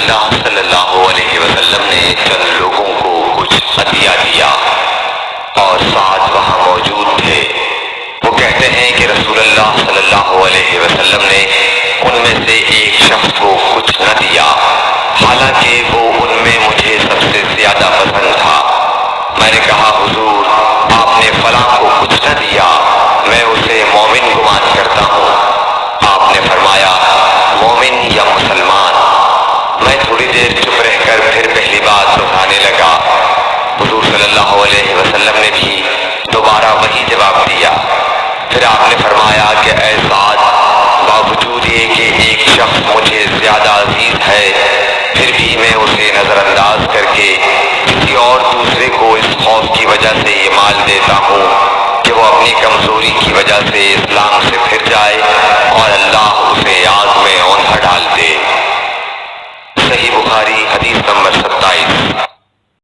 اللہ صلی اللہ علیہ وسلم نے چند لوگوں کو کچھ عطیہ دیا اور ساتھ وہاں موجود تھے۔ وہ کہتے ہیں کہ رسول اللہ صلی اللہ علیہ وسلم نے ان میں سے ایک شخص کو کچھ نہ دیا، حالانکہ وہ ان میں مجھے سب سے زیادہ پسند تھا۔ میں نے کہا حضور آپ نے فلاں کو کچھ نہ دیا، میں اسے مومن گمان کرتا ہوں۔ آپ نے فرمایا مومن یا مسلمان؟ میں تھوڑی دیر چپ رہ کر پھر پہلی بات دہرانے لگا۔ حضور صلی اللہ علیہ وسلم نے بھی دوبارہ وہی جواب دیا۔ پھر آپ نے فرمایا کہ اے سعد، باوجود یہ کہ ایک شخص مجھے زیادہ عزیز ہے، پھر بھی میں اسے نظر انداز کر کے کسی اور دوسرے کو اس خوف کی وجہ سے یہ مال دیتا ہوں کہ وہ اپنی کمزوری کی وجہ سے اسلام سے پھر جائے اور اللہ اسے آگ میں اونھا ڈال دے۔ صحیح بخاری حدیث نمبر 27۔